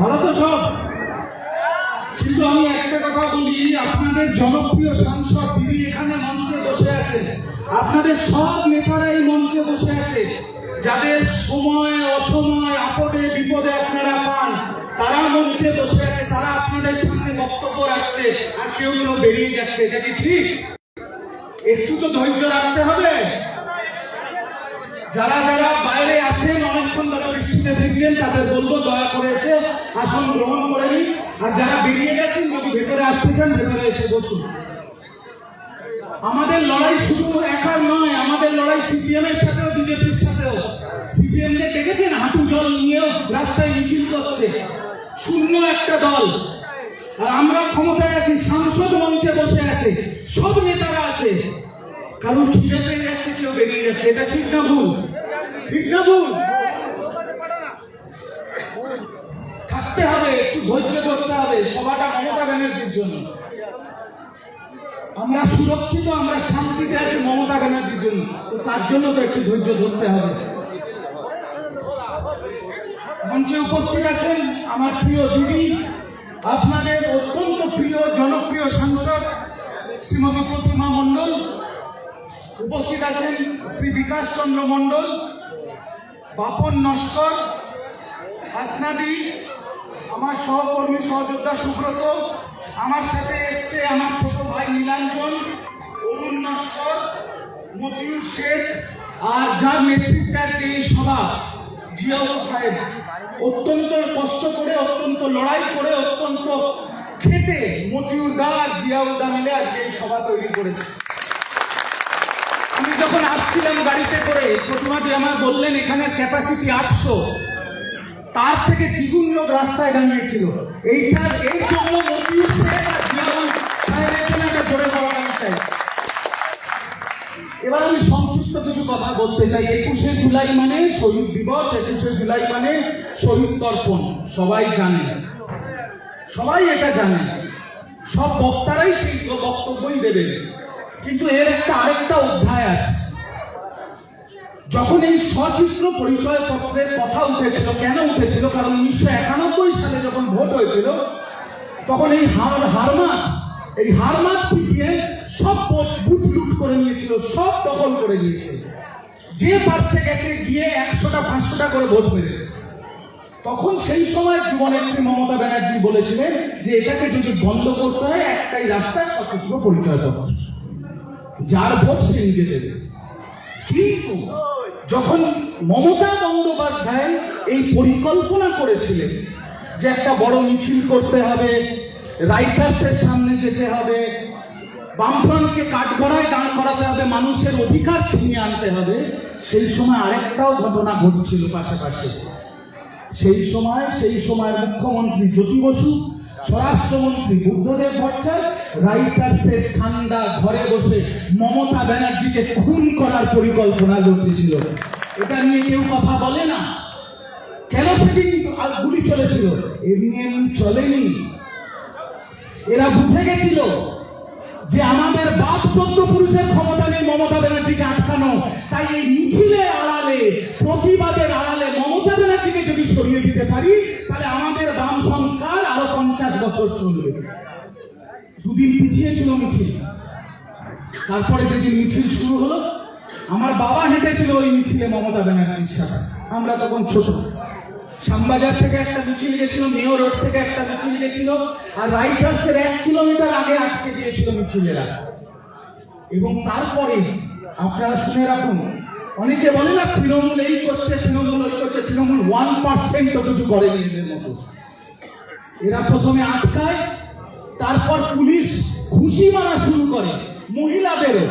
ভালো তো সব। কিন্তু আমি একটা কথা বলি, আপনাদের জনপ্রিয় সাংসদ দিদি এখানে মঞ্চে বসে আছে, আপনাদের সব নেতারা এই মঞ্চে বসে আছে, যাদের সময় অসময় আপদে বিপদে আপনারা পান, তারা মঞ্চে বসে আছে, তারা আপনাদের সামনে বক্তব্য রাখছে, আর কেউ কেউ বেরিয়ে যাচ্ছে। এটা কি ঠিক? একটু তো ধৈর্য রাখতে হবে। যারা যারা বাইরে আছেন, অনেকক্ষণ ধরে বৃষ্টিতে ভিজছেন, তাদের বলবো দয়া করে এসে আসন গ্রহণ করে নিন। আর যারা বেরিয়ে গেছেন, যদি ভেতরে আসতে চান ভেতরে এসে বসুন। আমাদের লড়াই শুধু একার নয়, আমাদের লড়াই সিপিএম এর সাথেও, বিজেপির সাথেও। সিপিএম কে দেখেছেন হাঁটু জল নিয়েও রাস্তায় মিছিল করছে, শূন্য একটা দল। আর আমরা ক্ষমতায় আছি, সাংসদ মঞ্চে বসে আছে, সব নেতারা আছে, কারণ খিদে পেয়ে যাচ্ছে, কেউ বেরিয়ে যাচ্ছে। এটা ঠিক না ভুল? ঠিক না ভুল? থাকতে হবে, একটু ধৈর্য ধরতে হবে। সভাটা মমতা ব্যানার্জির জন্য। আমরা সুরক্ষিত, আমরা শান্তিতে আছি মমতা ব্যানার্জির জন্য, তো তার জন্য তো একটু ধৈর্য ধরতে হবে। মঞ্চে উপস্থিত আছেন আমার প্রিয় দিদি, আপনাদের অত্যন্ত প্রিয় জনপ্রিয় সাংসদ শ্রীমতী প্রতিমা মণ্ডল। উপস্থিত আছেন শ্রী বিকাশ চন্দ্র মণ্ডল, বাপন নস্কর, হাসনাদি, আমার সহকর্মী সহযোদ্ধা সুব্রত, আমার সাথে এসছে আমার ছোট ভাই নীলাঞ্জন, অরুণ নস্কর, মতিউর শেখ, আর যার নেতৃত্বে এই সভা জিয়াউল সাহেব। অত্যন্ত কষ্ট করে, অত্যন্ত লড়াই করে, অত্যন্ত খেটে মতিউর দা আর জিয়াউল দা মিলে আজকে এই সভা তৈরি করেছে। আমি যখন আসছিলাম গাড়িতে করে, প্রতিমাদি আমার বললেন এখানে ক্যাপাসিটি 800, তার থেকে দ্বিগুণ লোক রাস্তায় দাঁড়িয়েছিল। এই জন্য মতিউর শেখ আর জিয়াউল সাহেবের জন্য একটা জোরে বলা চাই। এবার আমি সংক্ষিপ্ত কিছু কথা বলতে চাই। 21শে জুলাই মানে শহীদ দিবস, 21শে জুলাই মানে শহীদ তর্পণ, সবাই জানে, সবাই এটা জানে, সব বক্তারাই সেই বক্তব্যই দেবে। কিন্তু এর আরেকটা অধ্যায় আছে। যখন এই সচিত্র পরিচয় পত্রের কথা উঠেছিল, কেন উঠেছিল? কারণ 1991 সালে যখন ভোট হয়েছিল, তখন এই হারমাত সিপিএম সব বুথ লুট করে নিয়েছিল, সব দখল করে নিয়েছিল। যে পারছে গেছে গিয়ে 100টা 500টা করে ভোট মেরেছে। তখন সেই সময় যুবনেত্রী মমতা ব্যানার্জি বলেছিলেন যে এটাকে যদি বন্ধ করতে হয়, একটাই রাস্তা, সচিত্র পরিচয় পত্র, যার ভোট সে নিজে দেবে। কিন্তু যখন মমতা বন্দ্যোপাধ্যায় এই পরিকল্পনা করেছিলেন যে একটা বড় মিছিল করতে হবে, রাইটার্সের সামনে যেতে হবে, বামফ্রন্টকে কাঠগড়ায় দাঁড় করাতে হবে, মানুষের অধিকার ছিনিয়ে আনতে হবে, সেই সময় আরেকটাও ঘটনা ঘটছিল পাশাপাশি। সেই সময়ের মুখ্যমন্ত্রী জ্যোতি বসু, স্বরাষ্ট্রমন্ত্রী বুদ্ধদেব ভট্টাচার্য রাইটার্সের ঠান্ডা ঘরে বসে মমতা ব্যানার্জিকে খুন করার পরিকল্পনা করতেছিল। এটা নিয়ে কেউ কথা বলে না। কেন সেদিন গুলি চলেছিল? এমনি চলেনি। এরা বুঝে গেছিল যে আমাদের বাপ 14 পুরুষের ক্ষমতা নেই মমতা ব্যানার্জিকে আটকানো। তাই এই মিছিলের আড়ালে, প্রতিবাদের আড়ালে মমতা ব্যানার্জিকে যদি সরিয়ে দিতে পারি, তাহলে আমাদের বাম সরকার আরো 50 বছর চলবে। দুদিন পিছিয়েছিল মিছিল। তারপরে যেদিন মিছিল শুরু হলো, আমার বাবা হেঁটেছিল ওই মিছিলে মমতা ব্যানার্জির সাথে। আমরা তখন ছোট। শ্যামবাজার থেকে একটা মিছিল গেছিল, মেয়র রোড থেকে একটা মিছিল গেছিল, আর রাইটার্সের 1 কিলোমিটার আগে আটকে দিয়েছিল মিছিলেরা। এবং তারপরে আপনারা শুনে রাখুন, অনেকে বলে না তৃণমূল এই করছে, তৃণমূল ওই করছে, তৃণমূল 1% কিছু করেনি এদের মতো। এরা প্রথমে আটকায়, তারপর পুলিশ ঘুষি মারা শুরু করে মহিলাদেরও,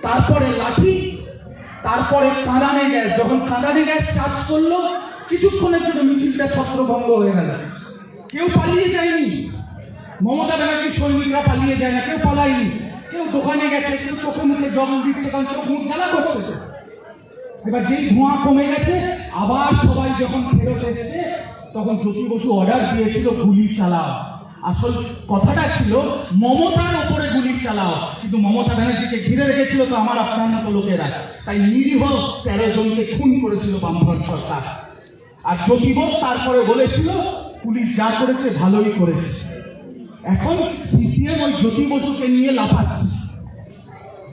তারপরে লাঠি, তারপরে কাঁদানে গ্যাস। যখন কাঁদানে গ্যাস চার্জ করলো, কিছুক্ষণের জন্য মিছিলটা ছত্রভঙ্গ হয়ে গেল। কেউ পালিয়ে যায়নি, মমতা ব্যানার্জির সৈনিকরা পালিয়ে যায় না, কেউ পালায়নি। কেউ দোকানে গেছে, কেউ চোখে মুখে জল দিচ্ছে, কারণ চোখ মুখ জ্বালা করছে। এবার যেই ধোঁয়া কমে গেছে, আবার সবাই যখন ফেরত এসেছে, তখন জ্যোতি বসু অর্ডার দিয়েছিল গুলি চালাও। আসল কথাটা ছিল মমতার উপরে গুলি চালাও, কিন্তু মমতা ব্যানার্জিকে ঘিরে রেখেছিল তো আমার আপনার মতো লোকেরা। তাই নিরীহ 13 জনকে খুন করেছিল বামফ্রন্ট সরকার। আর জ্যোতি বোস তারপরে বলেছিল পুলিশ যা করেছে ভালোই করেছে। এখন সিপিএম ওই জ্যোতি বসুকে নিয়ে লাফাচ্ছে।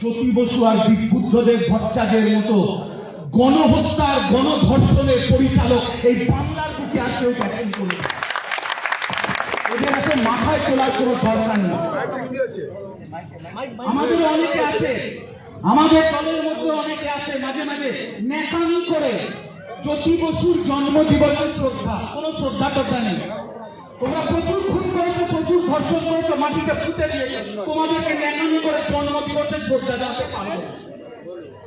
জ্যোতি বসু আর বুদ্ধদেব ভট্টাচার্যের মতো গণহত্যার গণধর্ষণের পরিচালক এই বাংলার বুকে আর কেউ গঠন করবে। এদের এত মাথায় তোলার কোনো দরকার নেই। আমাদের অনেকে আছে, আমাদের দলের মধ্যে অনেকে আছে মাঝে মাঝে ন্যাকামি করে জ্যোতি বসুর জন্মদিবসের শ্রদ্ধা, কোনো শ্রদ্ধা টদ্ধা নেই। তোমরা প্রচুর খুন করেছো, প্রচুর ধর্ষণ করেছো, মাটিতে পুঁতে দিয়ে তোমাদেরকে ন্যাকামি করে জন্মদিবসের শ্রদ্ধা জানতে পারবে।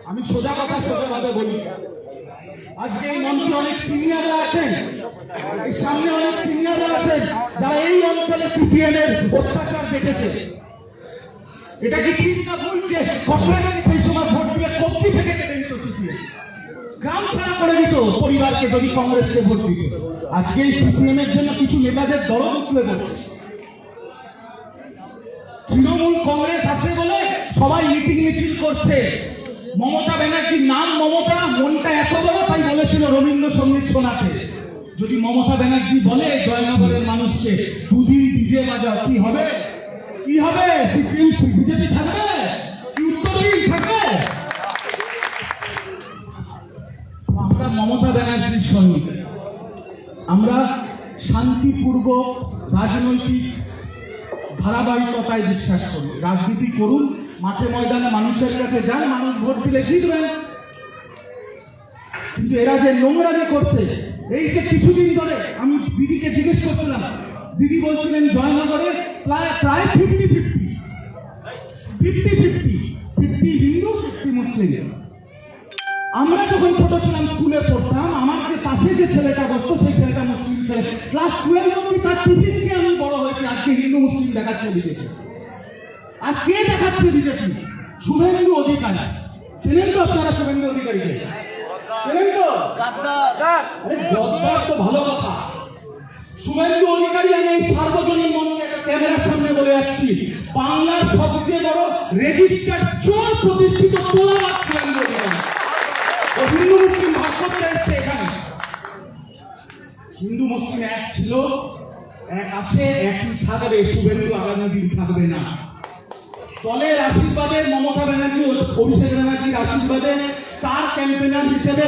আমি সোজা কথা সোজাভাবে বলি। আজকে এই মঞ্চে অনেক সিনিয়ররা আছেন, এই সামনে অনেক সিনিয়ররা আছেন যারা এই অঞ্চলে সিপিএম এর অত্যাচার দেখেছে। এটা কি ঠিক না ভুল যে কংগ্রেসের সেই সময় ভোট দিয়ে কবজি থেকে কেটে নিত সিপিএম, গ্রাম ছাড়া করে দিত পরিবারকে যদি কংগ্রেসকে ভোট দিত। আজকে এই সিপিএম এর জন্য কিছু নেতাদের দরদ উঠলে পড়ছে। তৃণমূল কংগ্রেস আছে বলে সবাই মিটিং মিছিল করছে। মমতা ব্যানার্জির নাম মমতা, মনটা এত বড় তাই বলেছিল রবীন্দ্রসঙ্গীত শোনাতে। যদি মমতা ব্যানার্জি বলে জয়নগরের মানুষকে দুদিন ডিজে বাজাও, কি হবে? কি হবে? সিপিএম বিজেপি থাকবে কি? উত্তরহীন থাকবে? আমরা মমতা ব্যানার্জির সঙ্গে আমরা শান্তিপূর্ব রাজনৈতিক ধারাবাহিকতায় বিশ্বাস করি। রাজনীতি করুন, মাঠে ময়দানে মানুষের কাছে যান, মানুষ ভোট দিলে জিতবেন। কিন্তু এরা যে নোংরামি করছে, এই যে কিছুদিন ধরে আমি দিদিকে জিজ্ঞেস করছিলাম, দিদি বলছিলেন জয়নগরে প্রায় 50-50 হিন্দু 50 মুসলিম। আমরা যখন ছোট ছিলাম স্কুলে পড়তাম, আমার যে পাশে যে ছেলেটা বসতো সেই ছেলেটা মুসলিম ছেলে। ক্লাস 12 অব্দি তার টিফিনকে আমি বড় হয়েছে। আজকে হিন্দু মুসলিম দেখাচ্ছে বিজেপি। আর কে দেখাচ্ছে বিজেপি? শুভেন্দু অধিকারী। চেনেন তো আপনারা শুভেন্দু অধিকারীকে? চেনেন তো? আরে গদ্দার তো ভালো কথা। শুভেন্দু অধিকারী, আমি এই সার্বজনীন মঞ্চে একটা ক্যামেরার সামনে বলে যাচ্ছি, বাংলার সবচেয়ে বড় রেজিস্টার্ড চোর প্রতিষ্ঠিত তোলাবাজ শুভেন্দু অধিকারী। হিন্দু মুসলিম ভাগ করতে এসছে এখানে। হিন্দু মুসলিম এক ছিল, এক আছে, একই থাকবে। শুভেন্দু আগামী দিন থাকবে না। দলের আশীর্বাদে, মমতা ব্যানার্জি, অভিষেক ব্যানার্জির আশীর্বাদে স্টার ক্যাম্পেনার হিসেবে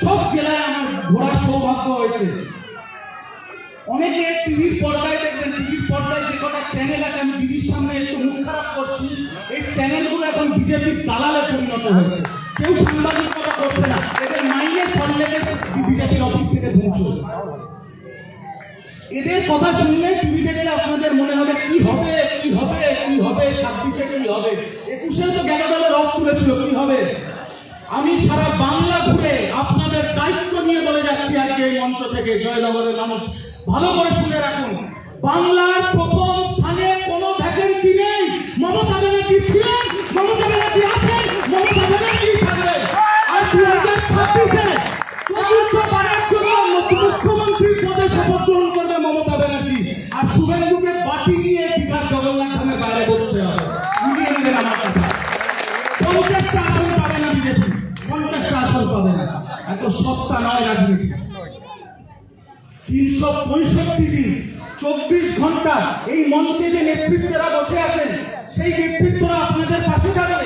সব জেলায় আমার ঘোরার সৌভাগ্য হয়েছে। অনেকে টিভির পর্দায় দেখবেন, টিভির পর্দায় যে কটা চ্যানেল আছে, আমি দিদির সামনে একটু মুখ খারাপ করছি, এই চ্যানেলগুলো এখন বিজেপির দালালে পরিণত হয়েছে। কেউ সাংবাদিকতা করছে না, এদের মাইনে সরলেতে বিজেপির অফিস থেকে পৌঁছবে। এদের কথা শুনলে টিভি দেখলে আপনাদের মনে হবে কি হবে, কি হবে, কি হবে, 26-এ কি হবে, 21-এও তো গেল রথ তুলেছিল, কি হবে। আমি সারা বাংলা ঘুরে আপনাদের দায়িত্ব নিয়ে বলে যাচ্ছি আজকে এই মঞ্চ থেকে, জয়নগরের মানুষ ভালো করে শুনে রাখুন, বাংলার প্রথম স্থানে কোনো ভ্যাকেন্সি নেই। মমতা ব্যানার্জি ছিলেন, মমতা ব্যানার্জি আছেন, মমতা ব্যানার্জি থাকবেন। আর 2026-এ চতুর্থবারের জন্য মুখ্যমন্ত্রীর পদে শপথ গ্রহণ করবে মমতা ব্যানার্জি। আর শুভেন্দুকে বাটি দিয়ে বিহার জগন্নাথ ধামের বাইরে বসতে হবে। মিলিয়ে নেবেন আমার কথা। 50টা আসন পাবে না বিজেপি, 50টা আসন পাবে না। এত সস্তা নয় রাজনীতি। 365 দিন 24 ঘন্টা এই মঞ্চে যে নেতৃত্বরা বসে আছেন, সেই নেতৃত্বরা আপনাদের পাশে যাবে।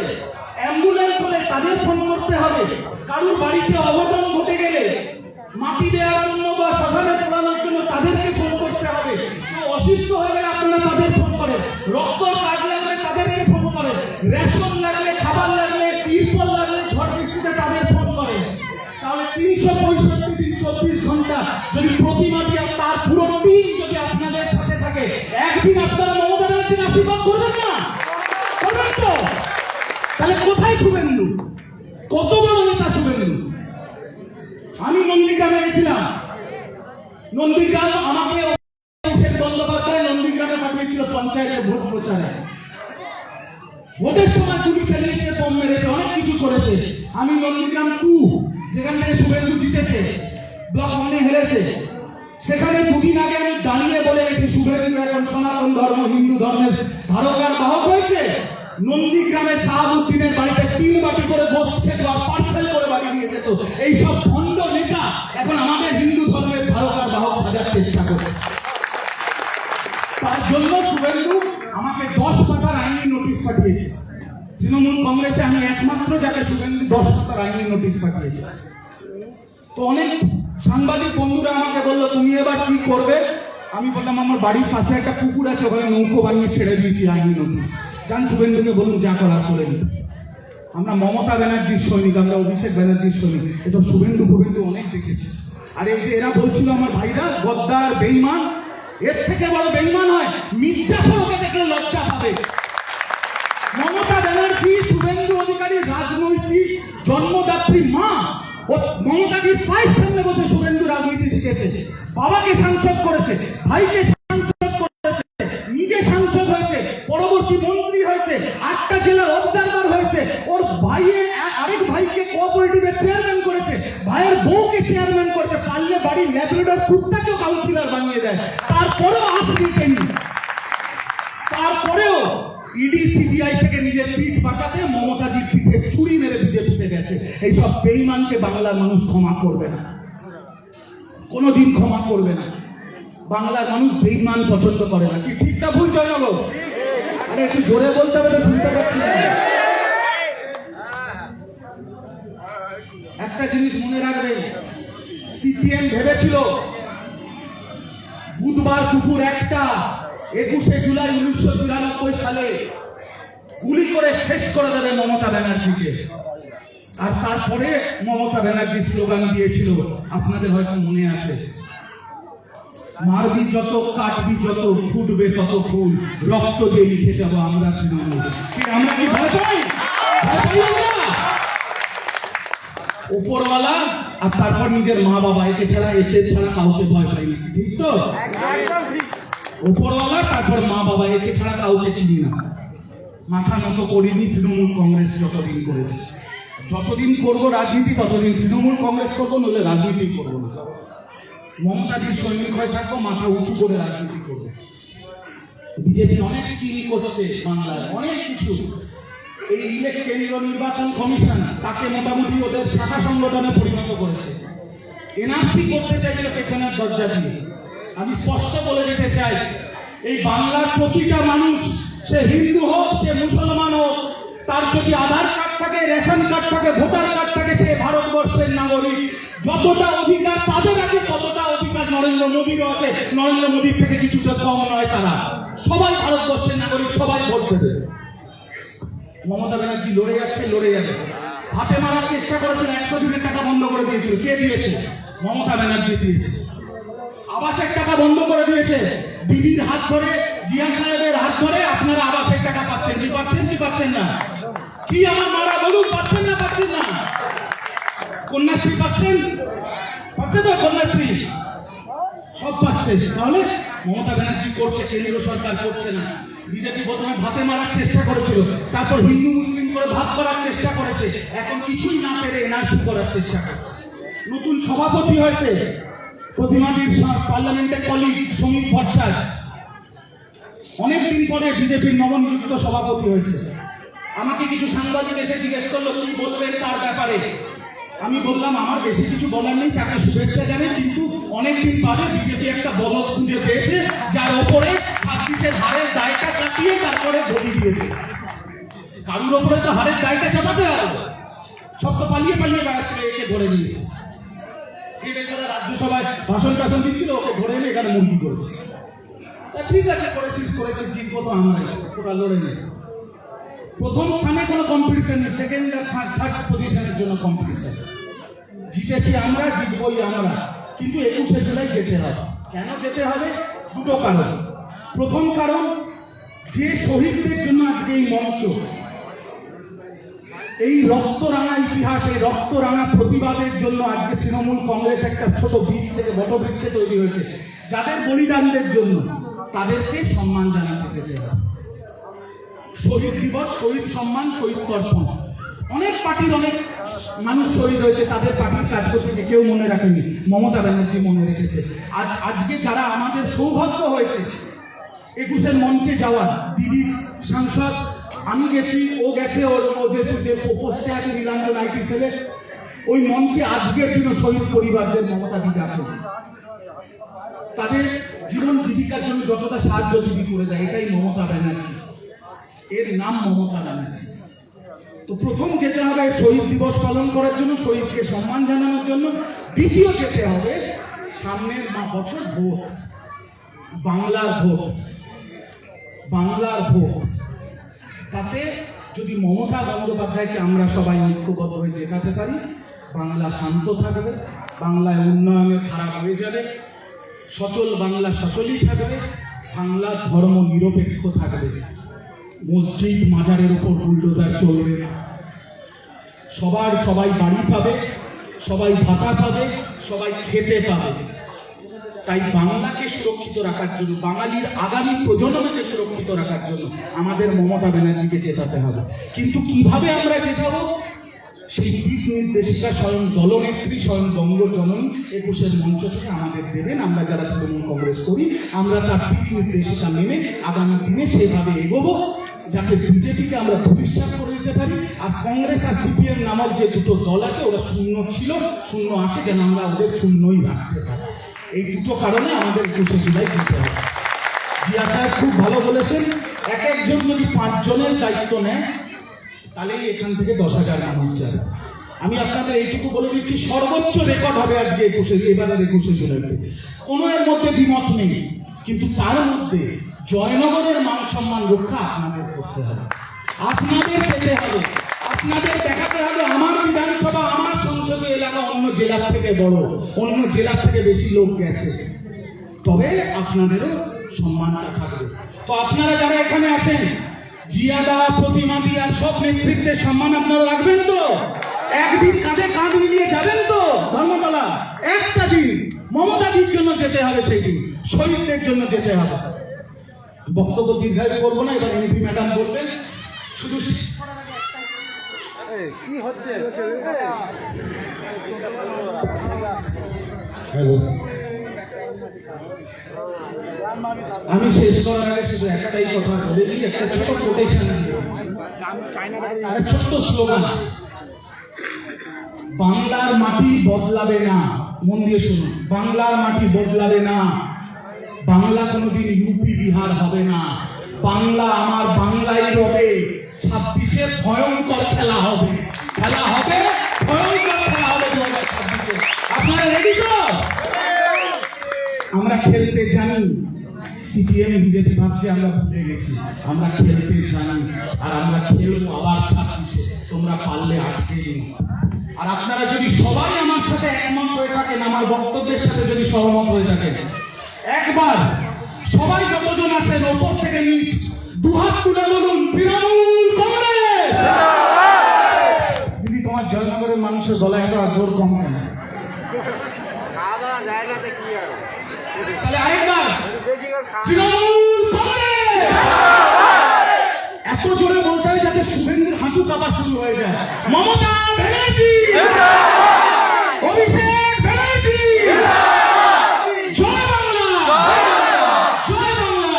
অ্যাম্বুলেন্স হলে তাদের ফোন করতে হবে। কারুর বাড়িতে অঘটন ঘটে গেলে মাটি দেওয়ার জন্য বা শ্মশানে পোড়ানোর জন্য তাদেরকে ফোন করতে হবে। কেউ অসুস্থ হয়ে গেলে আপনারা তাদের ফোন করেন। রক্ত কাজ লাগলে তাদেরকে ফোন করেন। রেশন লাগলে, খাবার লাগলে, তিরপল লাগলে, ঝড় বৃষ্টিতে তাদের ফোন করেন। তাহলে 365 দিন 24 ঘন্টা যদি প্রতিমা দিয়ে তার পুরো টিম যদি আপনাদের সাথে থাকে, একদিন আপনারা মমতা ব্যানার্জির আশীর্বাদ করবেন না? করবেন তো? তাহলে কোথায় শুভেন্দু? কত বড় নেতা শুভেন্দু? আমি নন্দীগ্রামে গেছিলাম। নন্দীগ্রাম আমাকে অভিষেক বন্দ্যোপাধ্যায় নন্দীগ্রামে পাঠিয়েছিল পঞ্চায়েতে ভোট প্রচারে। ভোটের সময় গুলি চালিয়েছে, বোম মেরেছে, অনেক কিছু করেছে। আমি নন্দীগ্রাম 2, যেখান থেকে শুভেন্দু জিতেছে, ব্লক 1-এ হেরেছে, সেখানে দুদিন আগে আমি দাঁড়িয়ে বলে গেছি শুভেন্দু এখন সনাতন ধর্ম, হিন্দু ধর্মের ধারকার বাহক হয়েছে। নন্দীগ্রামে শাহাবুদ্দিনের বাড়িতে 3 বাটি করে গোস্ত খেত আর পার্সেল করে বাড়ি দিয়ে যেত। এইসব ভণ্ড নেতা এখন আমাদের হিন্দু ধর্মের ধারকার বাহক সাজার চেষ্টা করছে। তার জন্য শুভেন্দু আমাকে 10 পাতার আইনি নোটিশ পাঠিয়েছে। তৃণমূল কংগ্রেসে আমি একমাত্র যাকে শুভেন্দু 10 পাতার আইনি নোটিশ পাঠিয়েছে। তো অনেক সাংবাদিক বন্ধুরা আমাকে বললো তুমি এবার কি করবে? আমি বললাম আমার বাড়ির পাশে একটা পুকুর আছে, ওখানে নৌকো বানিয়ে ছেড়ে দিয়েছি আইনি নোটিশ। যান শুভেন্দুকে বলুন যা করার করে নিন। আমরা মমতা ব্যানার্জির সৈনিক, আমরা অভিষেক ব্যানার্জির সৈনিক। এসব শুভেন্দু অনেক দেখেছি। আর এই যে এরা বলছিল আমার ভাইরা গদ্দার বেঈমান, এর থেকে বড় বেঈমান হয় মির্জাফরকে দেখলে লজ্জা পাবে। মমতা ব্যানার্জি শুভেন্দু অধিকারী রাজনৈতিক জন্মদাত্রী মা। ও মমতাজির পায়ের সামনে বসে শুভেন্দু রাজনীতি শিখেছে, বাবাকে সাংসদ করেছে, ভাইকে সাংসদ করেছে, নিজে সাংসদ হয়েছে, পরবর্তী মন্ত্রী হয়েছে, 8টা জেলার অবজারভার হয়েছে, ওর ভাইয়ের আরেক ভাইকে কোঅপারেটিভের চেয়ারম্যান করেছে, ভাইয়ের বউকে চেয়ারম্যান করেছে, পারলে বাড়ির ল্যাবরেটর কুত্তাকেও কাউন্সিলর বানিয়ে দেয়। তারপরেও আসবে কেন? তারপরেও ইডি সিবিআই থেকে নিজের পিঠ বাঁচাতে মমতাজির পিঠে ছুরি মেরে বিজেপিতে গেছে। এইসব বেঈমানকে বাংলার মানুষ ক্ষমা করবে না, কোনোদিন ক্ষমা করবে না। বাংলার মানুষ বেঈমান পছন্দ করে না। কি ঠিক না ভুল জানাবো? আরে একটু জোরে বলতে হবে, শুনতে পাচ্ছি না। একটা জিনিস মনে রাখবে, সিপিএম ভেবেছিল বুধবার দুপুর 1টা 21শে জুলাই 1992 সালে গুলি করে শেষ করে দেবে মমতা ব্যানার্জিকে। আর তারপরে মমতা ব্যানার্জি স্লোগান দিয়েছিল, আপনাদের হয়তো মনে আছে, মারবি যত, কাটবি যত, ফুটবে তত ফুল, রক্ত দিয়ে লিখে যাবো আমরা তৃণমূল। আমরা কি ভয় পাই? উপরওয়ালা আর তারপর নিজের মা বাবা, একে ছাড়া এদের ছাড়া কাউকে ভয় পাই না। ঠিক তো? উপরওয়ালা তারপর মা বাবা, একে ছাড়া কাউকে চিনি না। মাথা নত করিনি তৃণমূল কংগ্রেস যতদিন করেছে। যতদিন করবো রাজনীতি ততদিন তৃণমূল কংগ্রেস করবো, নইলে রাজনীতি করবো না। মমতাজির সৈনিক হয়ে থাকবো, মাথা উঁচু করে রাজনীতি করবো। বিজেপি অনেক স্কিম করছে বাংলায়, অনেক কিছু। এই কেন্দ্রীয় নির্বাচন কমিশন তাকে মোটামুটি ওদের শাখা সংগঠনে পরিণত করেছে। এনআরসি করতে চাইছিল পেছনের দরজা দিয়ে। আমি স্পষ্ট বলে দিতে চাই, এই বাংলার প্রতিটা মানুষ, সে হিন্দু হোক, সে মুসলমান হোক, তার যদি আধার কার্ড থাকে, রেশন কার্ড থাকে, ভোটার কার্ড থাকে, সে ভারতবর্ষের নাগরিক। যতটা অধিকার তাদের আছে, ততটা অধিকার নরেন্দ্র মোদীরও আছে। নরেন্দ্র মোদীর থেকে কিছুটা কম নয় তারা। সবাই ভারতবর্ষের নাগরিক, সবাই ভোট দেবে। মমতা ব্যানার্জি লড়ে যাচ্ছে, লড়ে যাবে। হাতে মারার চেষ্টা করেছিল, 100 দিনের টাকা বন্ধ করে দিয়েছিল। কে দিয়েছে? মমতা ব্যানার্জি দিয়েছে। আবাসের টাকা বন্ধ করে দিয়েছে। দিদির হাত ধরে, জিয়া সাহেবের হাত ধরে আপনারা আবাসের টাকা পাচ্ছেন। কি পাচ্ছেন কি পাচ্ছেন না? কি আমার মারা বলুন, পাচ্ছেন না পাচ্ছেন না? কন্যাশ্রী পাচ্ছেন? পাচ্ছে তো কন্যাশ্রী? সব পাচ্ছে। তাহলে মমতা ব্যানার্জি করছে, কেন্দ্রীয় সরকার করছে না। বিজেপি প্রথমে ভাতে মারার চেষ্টা করেছিল, তারপর হিন্দু মুসলিম করে ভাগ করার চেষ্টা করেছে, এখন কিছুই না পেরে এনআরসি করার চেষ্টা করছে। নতুন সভাপতি হয়েছে প্রতিমাদির পার্লামেন্টের কলিগ সমীর ভট্টাচার্য, অনেকদিন পরে বিজেপির নবনিযুক্ত সভাপতি হয়েছে। আমাকে কিছু সাংবাদিক এসে জিজ্ঞেস করলো কি বলবেন তার ব্যাপারে। আমি বললাম আমার বেশি কিছু বলার নেই, তাকে শুভেচ্ছা জানাই, কিন্তু অনেকদিন বাদে বিজেপি একটা বলদ খুঁজে পেয়েছে যার ওপরে 26-এর হারের দায়টা চাপিয়ে তারপরে গদি দিয়ে দেবে। কারুর ওপরে তো হারের দায়টা চাপাতে হবে। সব তো পালিয়ে পালিয়ে বেড়াচ্ছিল, একে ধরে নিয়েছে। এই বেচারা রাজ্যসভায় ভাষণ টাষণ দিচ্ছিল, ওকে ধরে এনে এখানে মুরগি করেছে। তা ঠিক আছে, করেছিস, জিতবো তো আমরাই, ওটা লড়ে নেই। প্রথম স্থানে কোনো কম্পিটিশন নেই, সেকেন্ড আর থার্ড পজিশনের জন্য কম্পিটিশন। জিতেছি আমরা, জিতবই আমরা, কিন্তু 21শে জুলাই যেতে হবে। কেন যেতে হবে? দুটো কারণ। প্রথম কারণ, যে শহীদদের জন্য আজকে এই মঞ্চ, এই রক্তরাঙা ইতিহাস, এই রক্তরাঙা প্রতিবাদের জন্য আজকে তৃণমূল কংগ্রেস একটা ছোট বীজ থেকে বটবৃক্ষে তৈরি হয়েছে। যাদের বলিদানদের জন্য তাদেরকে সম্মান জানাতে যেতে হবে। শহীদ দিবস, শহীদ সম্মান, শহীদ তর্পণ। অনেক পার্টির অনেক মানুষ শহীদ হয়েছে, তাদের পার্টির কাজ করতে কেউ মনে রাখেনি, মমতা ব্যানার্জি মনে রেখেছে। আজকে যারা আমাদের সৌভাগ্য হয়েছে 21-এর মঞ্চে যাওয়ার, দিদির সাংসদ, আমি গেছি, ও গেছে, ও যেহেতু যে পোস্টে আছে নীলাঞ্জন আইটি সেলে, ওই মঞ্চে আজকের দিন শহীদ পরিবারদের মমতা দিতে আসে। তাদের জীবন জীবিকার জন্য যতটা সাহায্য দিদি করে দেয়, এটাই মমতা ব্যানার্জি। এর নাম মমতা ব্যানার্জি। তো প্রথম যেতে হবে শহীদ দিবস পালন করার জন্য, শহীদকে সম্মান জানানোর জন্য। দ্বিতীয় যেতে হবে সামনের বছর ভোট, বাংলার ভোট, বাংলার ভোট। তাতে যদি মমতা বন্দ্যোপাধ্যায়কে আমরা সবাই ঐক্যবদ্ধ হয়ে জেতাতে পারি, বাংলা শান্ত থাকবে, বাংলায় উন্নয়নের ধারা বয়ে যাবে, সচল বাংলা সচলই থাকবে, বাংলা ধর্ম নিরপেক্ষ থাকবে, মসজিদ মাজারের উপর বুলডোজার চলবে না, সবাই বাড়ি পাবে, সবাই ভাতা পাবে, সবাই খেতে পাবে। তাই বাংলাকে সুরক্ষিত রাখার জন্য, বাঙালির আগামী প্রজন্মকে সুরক্ষিত রাখার জন্য আমাদের মমতা ব্যানার্জিকে জেতাতে হবে। কিন্তু কিভাবে আমরা জেতাবো, সেই দিক নির্দেশিকা স্বয়ং দলনেত্রী, স্বয়ং বঙ্গজননী 21-এর মঞ্চ থেকে আমাদের দেবেন। আমরা যারা তৃণমূল কংগ্রেস করি, আমরা তার দিক নির্দেশিকা মেনে আগামী দিনে সেভাবে এগোবো, যাতে বিজেপিকে আমরা প্রতিষ্ঠা করে দিতে পারি। আর কংগ্রেস আর সিপিএম নামক যে দুটো দল আছে, ওরা শূন্য ছিল, শূন্য আছে, যেন আমরা ওদের শূন্যই রাখতে পারি। এই দুটো কারণে আমাদের 21শে জুলাই জিততে হবে। জিয়া সাহেব খুব ভালো বলেছেন, এক একজন যদি 5 জনের দায়িত্ব নেয়, তাহলেই এখান থেকে 10,000 মানুষ যাবে। আমি আপনাদের এইটুকু বলে দিচ্ছি, সর্বোচ্চ রেকর্ড হবে আজকে এবারের 21শে জুলাইতে। কোনো এর মধ্যে দ্বিমত নেই, কিন্তু তার মধ্যে জয়নগরের মান সম্মান রক্ষা আপনাদের করতে হবে, আপনাদের যেতে হবে, আপনাদের দেখাতে হবে আমার বিধানসভা, আমার সংসদীয় এলাকা অন্য জেলার থেকে বড়, অন্য জেলার থেকে বেশি লোক গেছে, তবে আপনাদেরও সম্মানটা থাকবে। তো আপনারা যারা এখানে আছেন, জিয়াদা, প্রতিমাদি আর সব নেতৃত্বের সম্মান আপনারা রাখবেন তো? একদিন কাঁধে কাঁধ মিলিয়ে যাবেন তো ধর্মতলা? একটা দিন মমতাদির জন্য যেতে হবে, সেই দিন শহীদদের জন্য যেতে হবে। বক্তব্য দীর্ঘায়িত করবো না, এবার এমপি ম্যাডাম বলবেন। শুধু কি হচ্ছে, আমি শেষ করার আগে শুধু একটাই কথা বলে দিই, একটা ছোট কোটেশন দিয়ে, একটা ছোট্ট স্লোগান। বাংলার মাটি বদলাবে না, মন দিয়ে শুনুন, বাংলার মাটি বদলাবে না, বাংলা কোনোদিন ইউপি বিহার হবে না, বাংলা আমার বাংলাই রবে। 26-এ ভয়ঙ্কর খেলা হবে, ভয়ঙ্কর খেলা হবে 2026-এ। আপনারা রেডি তো? আমরা খেলতে জানি, সিপিএম বিজেপি ভাবছে আমরা ভুলে গেছি, আমরা খেলতে জানি, আর আমরা খেলবো আবার 26-এ। তোমরা পারলে আটকে দিন। আর আপনারা যদি সবাই আমার সাথে একমত হয়ে থাকেন, আমার বক্তব্যের সাথে যদি সহমত হয়ে থাকেন, একবার সবাই যতজন আছেন ওপর থেকে নিচ দুহাত তুলে বলুন, তৃণমূল কংগ্রেস। দিদি, তোমার জয়নগরের মানুষের গলায় একটা জোর কম কেন? তাহলে আরেকবার, তৃণমূল কংগ্রেস। এত জোরে বলতে হয় যাতে শুভেন্দুর হাঁটু কাঁপা শুরু হয়ে যায়। মমতা ব্যানার্জি, অভিষেক ব্যানার্জি, জয় বাংলা, জয় বাংলা।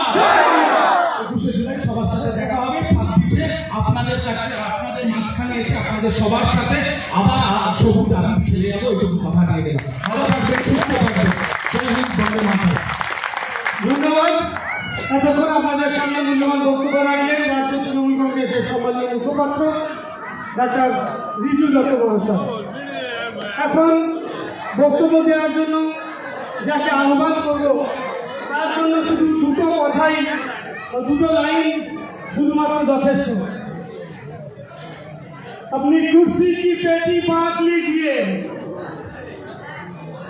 21শে জুলাই সবার সাথে দেখা হবে, 26-এ আপনাদের কাছে, আপনাদের মাঝখানে এসে আপনাদের সবার সাথে আবার সবুজ আবির খেলে যাবো। একটু কথা দিয়ে গেলাম। ভালো থাকবে, সুস্থ থাকবে। জয় হিন্দ, বন্দে মাতরম। ধন্যবাদ। এতক্ষণ আপনাদের সামনে মূল্যবান বক্তব্য রাখলেন রাজ্য তৃণমূল কংগ্রেসের সম্মানীয় মুখপাত্র ডাক্তার রিজু দত্ত মহাশয়। এখন বক্তব্য দেওয়ার জন্য যাকে আহ্বান করব, তার জন্য শুধু দুটো কথাই, দুটো লাইন শুধুমাত্র যথেষ্ট। अपनी कुर्सी की पेटी बांध लीजिए,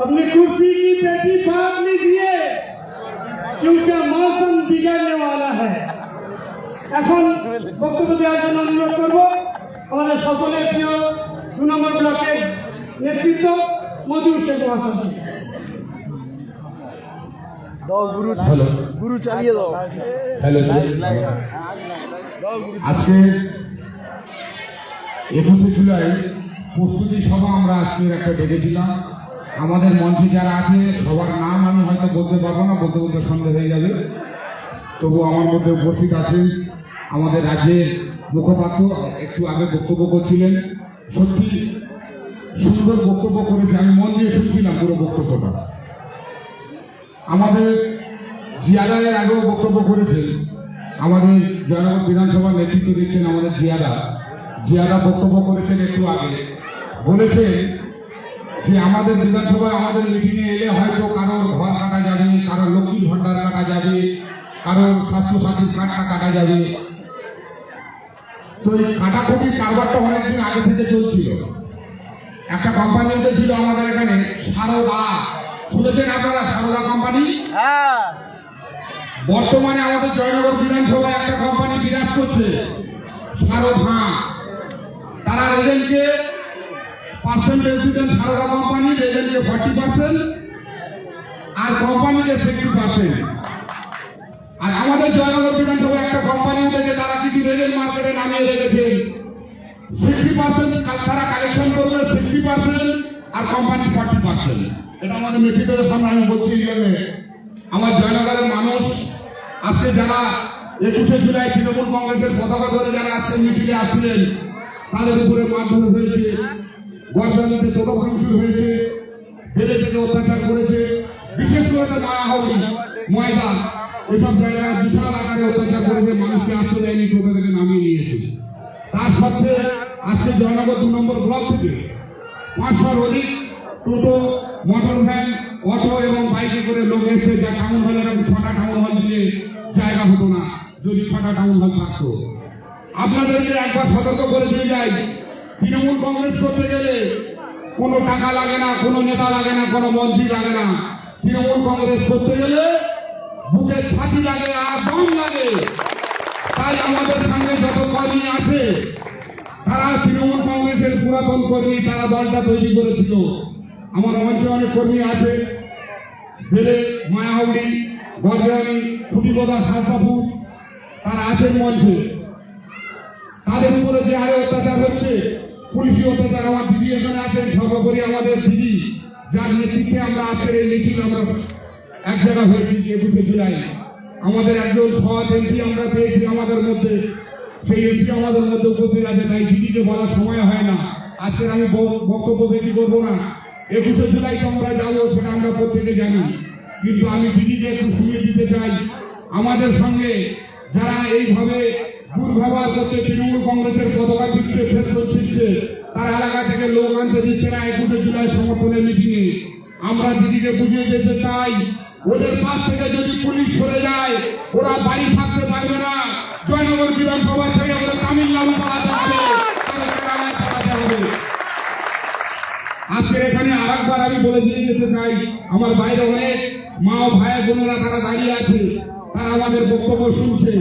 अपनी कुर्सी की पेटी बांध लीजिए, क्योंकि मौसम बिगड़ने वाला है। এখন বক্তব্য দেওয়ার জন্য অনুরোধ করব আমাদের সকলের প্রিয় 2 নম্বর ব্লকের নেতৃত্ব মজুর শেখ মহাশয়। হ্যালো, গুরু চালিয়ে দাও। হ্যালো। আজকে 21শে জুলাই প্রস্তুতি সভা আমরা আজকে একটা ডেকেছিলাম। আমাদের মঞ্চে যারা আছে সবার নাম আমি হয়তো বলতে পারবো না, বলতে বলতে সন্ধ্যা হয়ে যাবে। তবু আমার মধ্যে উপস্থিত আছেন আমাদের রাজ্যের মুখপাত্র, একটু আগে বক্তব্য করছিলেন, সত্যি সুন্দর বক্তব্য করেছে, আমি মন দিয়ে শুনছিলাম পুরো বক্তব্যটা। আমাদের জিয়াদারের আগেও বক্তব্য করেছেন। আমাদের জয়নগর বিধানসভার নেতৃত্ব দিচ্ছেন আমাদের জিয়াদা বক্তব্য করেছেন একটু আগে। বলেছেন যে আমাদের বিধানসভায় আমাদের মিটিংয়ে এলে হয়তো কারোর ঘর কাটা যাবে, কারোর লক্ষ্মীর ভান্ডার কাটা যাবে, কারোর স্বাস্থ্যসাথীর কার্ডটা কাটা যাবে। তো এই কাটাকুটির কারবারটা অনেকদিন আগে থেকে চলছিল। একটা কোম্পানি উঠেছিল আমাদের এখানে, সারদা, শুনেছেন আপনারা সারদা কোম্পানি? বর্তমানে আমাদের জয়নগর বিধানসভায় একটা কোম্পানি বিরাজ করছে, সারদা। তারা রেজেন্টকে পার্সেন্টেজ দিতেন, সারদা কোম্পানি রেজেন্টকে 40% আর কোম্পানিকে 60%। আর আমাদের জয়নগর বিধানসভায় একটা কোম্পানি উঠেছে, তারা কিছু রেজেন্ট মার্কেটে নামিয়ে রেখেছেন। 60% তারা কালেকশন করবে, 60% আর কোম্পানি 40%। এটা আমাদের নেতৃত্বের সামনে আমি বলছি। আমার জয়নগরের মানুষ আজকে যারা 21শে জুলাই তৃণমূল কংগ্রেসের পতাকা ধরে যারা আজকে মিছিলে আসছিলেন, তাদের উপরে মারধর হয়েছে, গজবানিতে টোটো ভাঙচুর হয়েছে, বেলে থেকে অত্যাচার করেছে। বিশেষ করে মায়াহাওড়ি, ময়দান, এসব জায়গায় বিশাল আকারে অত্যাচার করেছে, মানুষকে আসতে দেয়নি, টোটো থেকে নামিয়ে নিয়েছে। তার সত্ত্বে আজকে জয়নগর 2 নম্বর ব্লক থেকে 500-র অধিক টোটো, মোটর ভ্যান, অটো এবং বাইকে করে লোক এসে, যা টাউন হল, এরকম 6টা টাউন হল দিলে জায়গা হতো না যদি 6টা টাউন হল থাকতো। আপনাদেরকে একবার সতর্ক করে দিয়ে যাই, তৃণমূল কংগ্রেস করতে গেলে কোনো টাকা লাগে না, কোনো নেতা লাগে না, কোনো মন্ত্রী লাগে না। তৃণমূল কংগ্রেস করতে গেলে বুকে ছাতি লাগে আর দম লাগে। তাই আমাদের সঙ্গে যত কর্মী আছে তারা তৃণমূল কংগ্রেসের পুরাতন কর্মী, তারা দলটা তৈরি করেছিল। আমার মঞ্চে অনেক কর্মী আছে, বেলে, মায়াহাওড়ি, গজরানি, খুঁটিবোদা, শাস্তাপুর, তারা আছেন মঞ্চে। তাদের উপরে যে হারে অত্যাচার হচ্ছে, পুলিশি অত্যাচার, আমার দিদি এখানে আছেন, সর্বোপরি আমাদের দিদি, যার নেতৃত্বে আমরা আজকের এই মিছিল আমরা এক জায়গা হয়েছি 21শে জুলাই। আমাদের একজন সৎ এমপি আমরা পেয়েছি আমাদের মধ্যে, সেই এমপি আমাদের মধ্যে উপস্থিত আছে। তাই দিদিকে বলার সময় হয় না, আজকের আমি বক্তব্য বেশি করবো না। 21শে জুলাই তো আমরা যাবো, সেটা আমরা প্রত্যেকে জানি, কিন্তু আমি দিদিকে একটু শুনিয়ে দিতে চাই। আমাদের সঙ্গে যারা এইভাবে দুর্ব্যবহার করছে, তৃণমূল কংগ্রেসের পতাকা ছিটছে, ফেসবুক ছিটছে, তার এলাকা থেকে লোক আনতে দিচ্ছে না 21শে জুলাই সমর্থনের মিটিংয়ে। আমরা দিদিকে বুঝিয়ে দিতে চাই, ওদের পাশ থেকে যদি পুলিশ সরে যায়, ওরা বাড়ি থাকতে পারবে না। জয়নগর বিধানসভা ছেড়ে ওরা তামিলনাড়ু পালাতে হবে, কেরালায় পালাতে হবে। আজকের এখানে আরেকবার আমি বলে দিয়ে যেতে চাই, আমার বাইরে অনেক মা ও ভাই বোনেরা তারা দাঁড়িয়ে আছে, তারা আমাদের বক্তব্য শুনছে।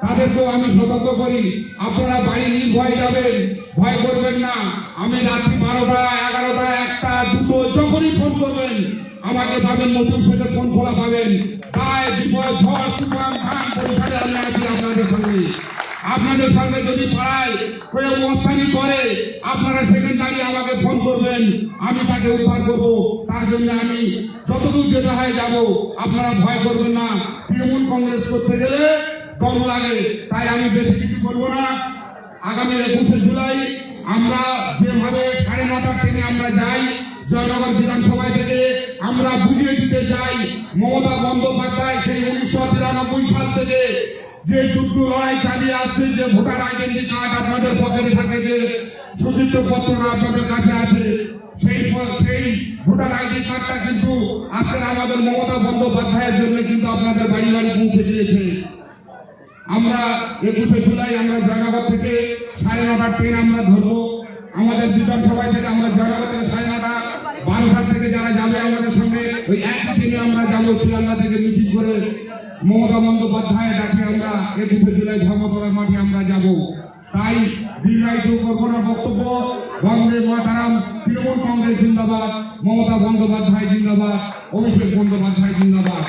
তাদেরকেও আমি সতর্ক করি, আপনারা বাড়ি নির্ভয় যাবেন, ভয় করবেন না। আমি রাত্রি 12টা, 11টা, 1টা, 2টো যখনই ফোন করবেন আমাকে পাবেন, নতুন সেটা ফোন করা পাবেন। তাই বিপদ, ঝড়, তুফান, খান পরিষদে আমি আছি আপনাদের সঙ্গে। আপনাদের সঙ্গে যদি পাড়ায় কেউ অবস্থানি করে, আপনারা সেখানে দাঁড়িয়ে আমাকে ফোন করবেন, আমি তাকে উদ্ধার করবো। তার জন্য আমি যতদূর যেতে হয় যাব, আপনারা ভয় করবেন না। তৃণমূল কংগ্রেস করতে গেলে দম লাগে, তাই আমি বেশি কিছু করবো না। আগামী 21শে জুলাই আমরা যেভাবে 9:30 ট্রেনে আমরা যাই জয়নগর বিধানসভায় থেকে, আমরা বুঝিয়ে দিতে চাই মমতা বন্দ্যোপাধ্যায় সেই 1993 সাল থেকে যে যুদ্ধ লড়াই চালিয়ে আসছে, যে ভোটার আইডেন্টি কার্ড আপনাদের পকেটে থাকে, যে সূচিত পত্র আপনাদের কাছে আছে, সেই ভোটার আইডি কার্ডটা কিন্তু আজকে আমাদের মমতা বন্দ্যোপাধ্যায়ের জন্য কিন্তু আপনাদের বাড়ি বাড়ি পৌঁছে দিয়েছে। আমরা 21শে জুলাই আমরা জয়নগর থেকে 9:30 ট্রেন আমরা ধরবো। আমাদের বিধানসভায় থেকে আমরা জয়নগর থেকে 9:30, বারাসাত থেকে যারা যাবে আমাদের সঙ্গে ওই একই ট্রেনে আমরা যাবো। শিয়ালদা থেকে মিছিল করে মমতা বন্দ্যোপাধ্যায় ডাকে আমরা 21শে জুলাই ধর্মতলার মাঠে আমরা যাব। তাই দীর্ঘায়িত করবো না বক্তব্য। বন্দে মাতরম, তৃণমূল কংগ্রেস জিন্দাবাদ, মমতা বন্দ্যোপাধ্যায় জিন্দাবাদ, অভিষেক বন্দ্যোপাধ্যায় জিন্দাবাদ।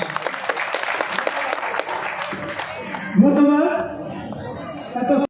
ধন্যবাদ। এত